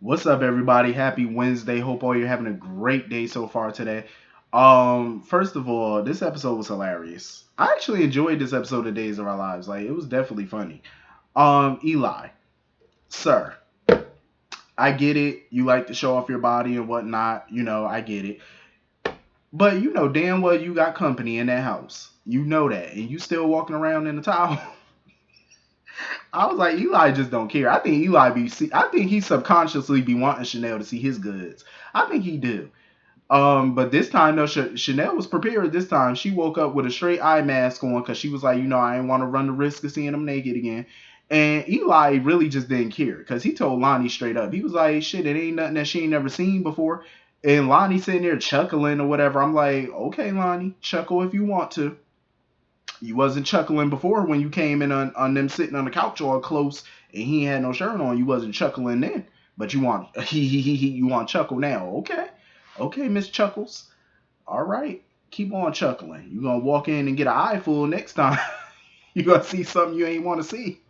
What's up, everybody? Happy Wednesday. Hope all you're having a great day so far today. First of all, this episode was hilarious. I actually enjoyed this episode of Days of Our Lives. Like, it was definitely funny. Eli, sir, I get it. You like to show off your body and whatnot. I get it. But you know damn well you got company in that house. You know that, and you still walking around in the towel. I was like, Eli just don't care. I think Eli be. I think he subconsciously be wanting Chanel to see his goods. I think he do. But this time, though, Chanel was prepared. This time, she woke up with a straight eye mask on because she was like, I didn't want to run the risk of seeing him naked again. And Eli really just didn't care because he told Lonnie straight up. He was like, shit, it ain't nothing that she ain't never seen before. And Lonnie sitting there chuckling or whatever. I'm like, okay, Lonnie, chuckle if you want to. You wasn't chuckling before when you came in on them sitting on the couch all close and he had no shirt on. You wasn't chuckling then. But you want you want chuckle now. Okay. Okay, Miss Chuckles. All right. Keep on chuckling. You gonna walk in and get an eye full next time. You gonna see something you ain't wanna see.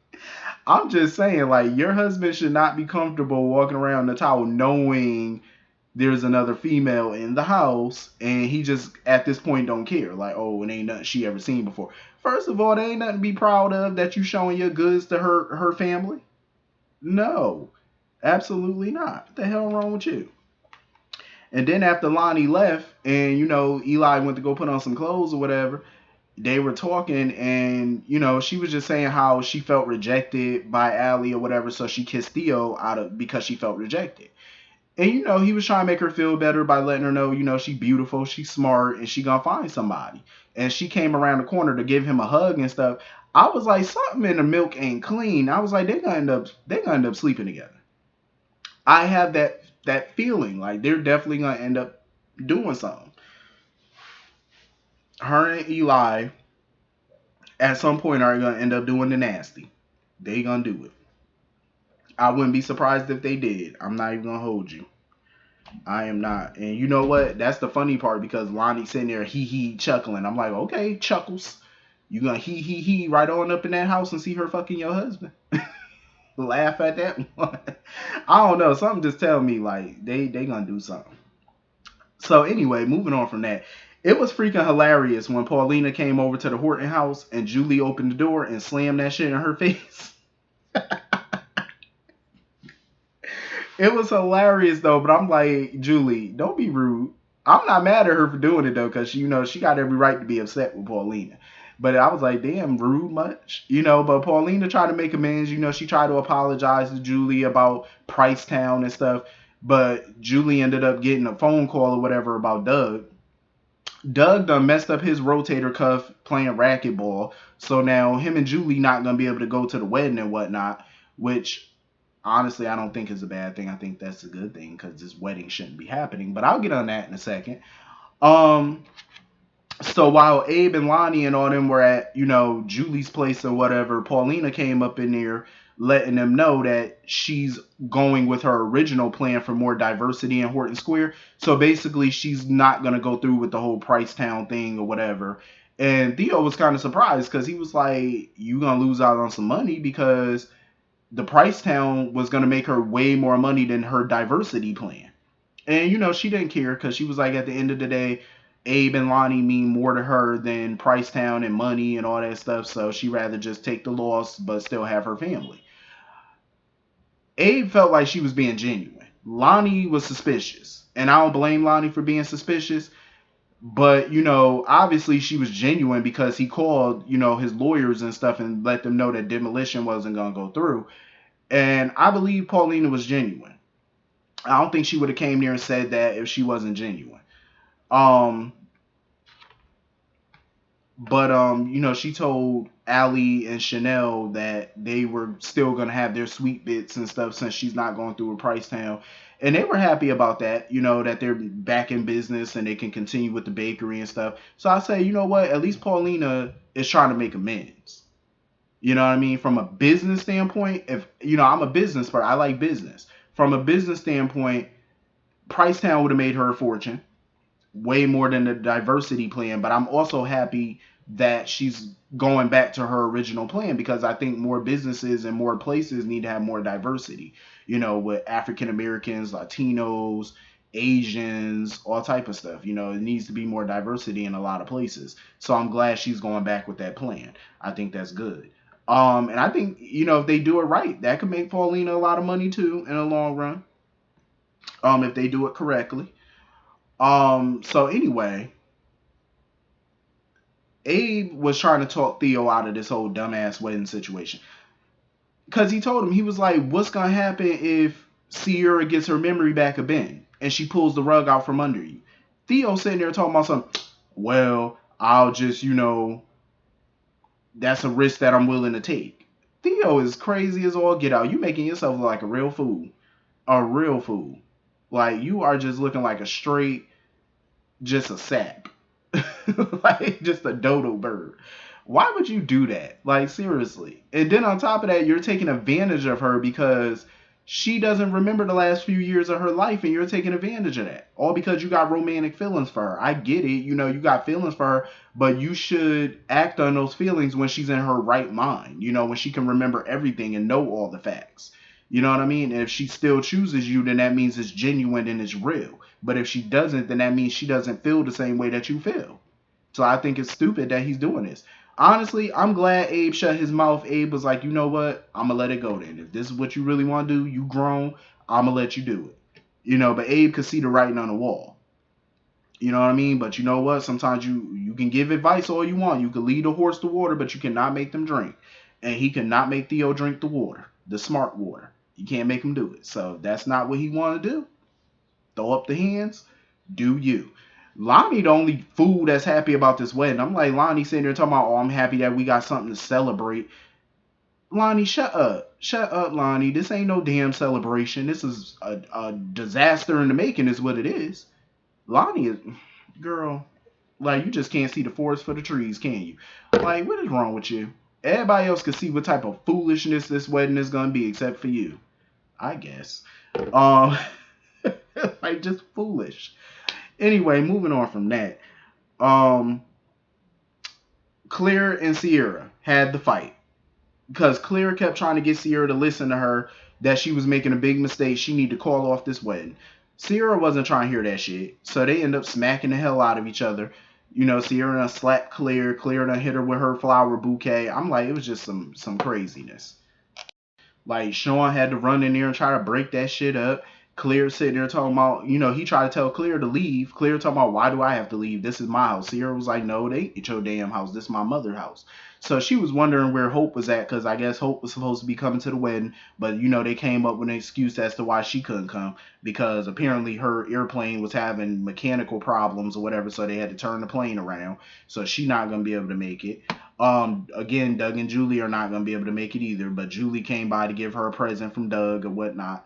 I'm just saying, like, your husband should not be comfortable walking around the towel knowing there's another female in the house and he just at this point don't care. Like, oh, it ain't nothing she ever seen before. First of all, there ain't nothing to be proud of that you showing your goods to her family. No. Absolutely not. What the hell wrong with you? And then after Lonnie left and, Eli went to go put on some clothes or whatever, they were talking and, she was just saying how she felt rejected by Allie or whatever. So she kissed Theo out of because she felt rejected. And, he was trying to make her feel better by letting her know, she beautiful, she's smart, and she gonna find somebody. And she came around the corner to give him a hug and stuff. I was like, something in the milk ain't clean. I was like, they gonna end up sleeping together. I have that feeling like they're definitely gonna end up doing something. Her and Eli at some point are gonna end up doing the nasty. They gonna do it. I wouldn't be surprised if they did. I'm not even gonna hold you. I am not. And you know what? That's the funny part because Lonnie's sitting there hee chuckling. I'm like, okay, Chuckles. You gonna hee right on up in that house and see her fucking your husband. Laugh at that one. I don't know. Something just tell me like they gonna do something. So anyway, moving on from that. It was freaking hilarious when Paulina came over to the Horton house and Julie opened the door and slammed that shit in her face. It was hilarious though, but I'm like, Julie, don't be rude. I'm not mad at her for doing it though, because she got every right to be upset with Paulina. But I was like, damn, rude much, But Paulina tried to make amends. She tried to apologize to Julie about Price Town and stuff. But Julie ended up getting a phone call or whatever about Doug. Doug done messed up his rotator cuff playing racquetball. So now him and Julie not gonna be able to go to the wedding and whatnot, which honestly, I don't think is a bad thing. I think that's a good thing because this wedding shouldn't be happening. But I'll get on that in a second. Um, so while Abe and Lonnie and all them were at, Julie's place or whatever, Paulina came up in there letting them know that she's going with her original plan for more diversity in Horton Square. So basically, she's not going to go through with the whole Price Town thing or whatever. And Theo was kind of surprised because he was like, you going to lose out on some money because the Price Town was going to make her way more money than her diversity plan. And, she didn't care because she was like, at the end of the day, Abe and Lonnie mean more to her than Price Town and money and all that stuff. So she rather just take the loss but still have her family. Abe felt like she was being genuine. Lonnie was suspicious. And I don't blame Lonnie for being suspicious. But, obviously she was genuine because he called, his lawyers and stuff and let them know that demolition wasn't going to go through. And I believe Paulina was genuine. I don't think she would have came there and said that if she wasn't genuine. Um, but she told Allie and Chanel that they were still gonna have their sweet bits and stuff since she's not going through a Price Town. And they were happy about that, that they're back in business and they can continue with the bakery and stuff. So I say, you know what? At least Paulina is trying to make amends. You know what I mean? From a business standpoint, if I'm a business person, I like business. From a business standpoint, Pricetown would have made her a fortune, way more than the diversity plan. But I'm also happy that she's going back to her original plan, because I think more businesses and more places need to have more diversity, with African Americans, Latinos, Asians, all type of stuff. It needs to be more diversity in a lot of places. So I'm glad she's going back with that plan. I think that's good. And I think, if they do it right, that could make Paulina a lot of money too in the long run. If they do it correctly. So anyway, Abe was trying to talk Theo out of this whole dumbass wedding situation. Because he told him, he was like, what's going to happen if Sierra gets her memory back of Ben and she pulls the rug out from under you? Theo sitting there talking about something, well, I'll just, that's a risk that I'm willing to take. Theo is crazy as all get out. You making yourself look like a real fool. A real fool. Like, you are just looking like a straight, just a sap. Like, just a dodo bird. Why would you do that? Like, seriously. And then on top of that, you're taking advantage of her because she doesn't remember the last few years of her life, and you're taking advantage of that. All because you got romantic feelings for her. I get it. You got feelings for her, but you should act on those feelings when she's in her right mind. When she can remember everything and know all the facts. You know what I mean? And if she still chooses you, then that means it's genuine and it's real. But if she doesn't, then that means she doesn't feel the same way that you feel. So I think it's stupid that he's doing this. Honestly, I'm glad Abe shut his mouth. Abe was like, you know what? I'm going to let it go then. If this is what you really want to do, you grown, I'm going to let you do it. But Abe could see the writing on the wall. You know what I mean? But you know what? Sometimes you can give advice all you want. You can lead a horse to water, but you cannot make them drink. And he cannot make Theo drink the water, the smart water. You can't make him do it. So if that's not what he want to do, throw up the hands, do you. Lonnie, the only fool that's happy about this wedding. I'm like, Lonnie sitting there talking about, oh, I'm happy that we got something to celebrate. Lonnie, shut up. Shut up, Lonnie. This ain't no damn celebration. This is a disaster in the making is what it is. Lonnie is, girl, like, you just can't see the forest for the trees, can you? Like, what is wrong with you? Everybody else can see what type of foolishness this wedding is going to be except for you, I guess. Like, just foolish. Anyway, moving on from that. Claire and Sierra had the fight because Claire kept trying to get Sierra to listen to her that she was making a big mistake. She need to call off this wedding. Sierra wasn't trying to hear that shit, so they end up smacking the hell out of each other. Sierra done slapped Claire. Claire done hit her with her flower bouquet. I'm like, it was just some craziness. Like, Sean had to run in there and try to break that shit up. Claire sitting there talking about, he tried to tell Claire to leave. Claire talking about, why do I have to leave? This is my house. Sierra was like, no, it ain't your damn house. This is my mother's house. So she was wondering where Hope was at, because I guess Hope was supposed to be coming to the wedding. But, they came up with an excuse as to why she couldn't come, because apparently her airplane was having mechanical problems or whatever, so they had to turn the plane around. So she's not going to be able to make it. Again, Doug and Julie are not going to be able to make it either, but Julie came by to give her a present from Doug or whatnot.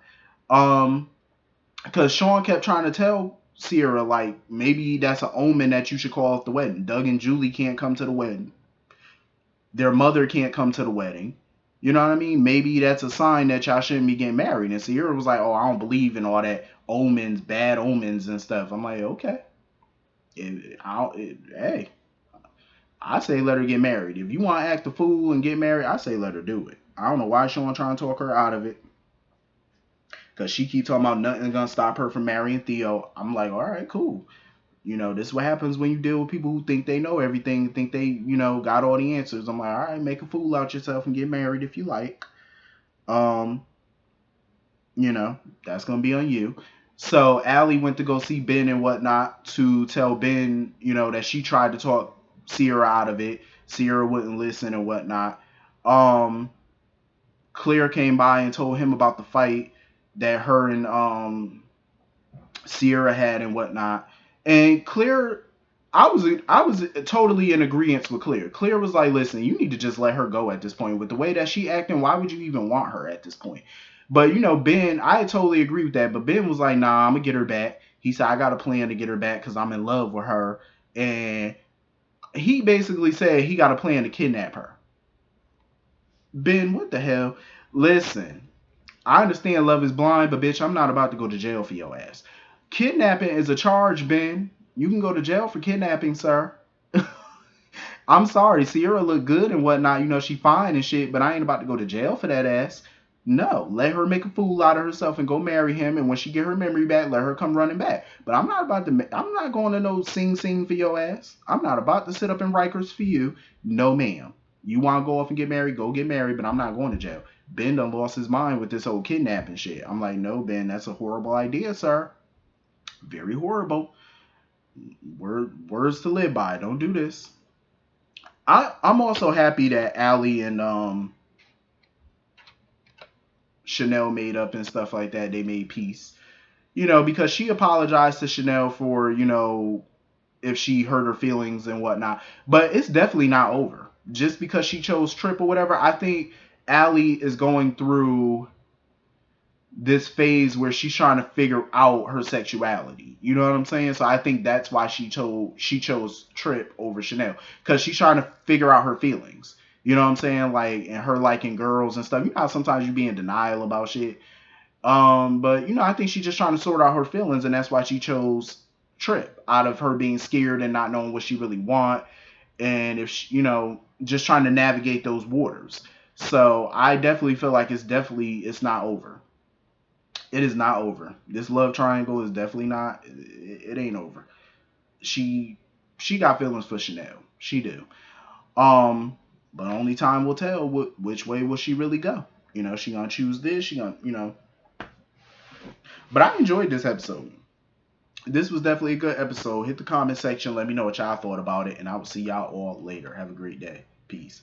Because Sean kept trying to tell Sierra, like, maybe that's an omen that you should call off the wedding. Doug and Julie can't come to the wedding. Their mother can't come to the wedding. You know what I mean? Maybe that's a sign that y'all shouldn't be getting married. And Sierra was like, oh, I don't believe in all that omens, bad omens and stuff. I'm like, okay. Hey, I say let her get married. If you want to act a fool and get married, I say let her do it. I don't know why Sean trying to talk her out of it. Because she keep talking about nothing gonna stop her from marrying Theo. I'm like, all right, cool. This is what happens when you deal with people who think they know everything, think they, got all the answers. I'm like, all right, make a fool out yourself and get married if you like. That's gonna be on you. So Allie went to go see Ben and whatnot to tell Ben, that she tried to talk Sierra out of it. Sierra wouldn't listen and whatnot. Claire came by and told him about the fight that her and Sierra had and whatnot. And Claire, I was totally in agreement with Claire. Claire was like, listen, you need to just let her go at this point. With the way that she acting, why would you even want her at this point? But, Ben, I totally agree with that. But Ben was like, nah, I'm going to get her back. He said, I got a plan to get her back because I'm in love with her. And he basically said he got a plan to kidnap her. Ben, what the hell? Listen, I understand love is blind, but bitch, I'm not about to go to jail for your ass. Kidnapping is a charge, Ben. You can go to jail for kidnapping, sir. I'm sorry, Sierra look good and whatnot. You know, she fine and shit, but I ain't about to go to jail for that ass. No, let her make a fool out of herself and go marry him. And when she get her memory back, let her come running back. But I'm not about to. I'm not going to no sing for your ass. I'm not about to sit up in Rikers for you. No, ma'am. You want to go off and get married? Go get married. But I'm not going to jail. Ben done lost his mind with this whole kidnapping shit. I'm like, no, Ben, that's a horrible idea, sir. Very horrible. Words to live by. Don't do this. I'm also happy that Allie and Chanel made up and stuff like that. They made peace. You know, because she apologized to Chanel for, you know, if she hurt her feelings and whatnot. But it's definitely not over. Just because she chose Trip or whatever, I think Allie is going through this phase where she's trying to figure out her sexuality. You know what I'm saying? So I think that's why she chose Trip over Chanel, because she's trying to figure out her feelings. You know what I'm saying? Like, and her liking girls and stuff. You know how sometimes you be in denial about shit. But you know, I think she's just trying to sort out her feelings, and that's why she chose Trip, out of her being scared and not knowing what she really want, and if she, you know, just trying to navigate those waters. So I definitely feel like it's not over. It is not over. This love triangle is definitely not. It ain't over. She she got feelings for Chanel. She do. Um, but only time will tell which way will she really go. You know, she gonna choose this. She gonna, you know. But I enjoyed this episode. This was definitely a good episode. Hit the comment section. Let me know what y'all thought about it, and I will see y'all all later. Have a great day. Peace.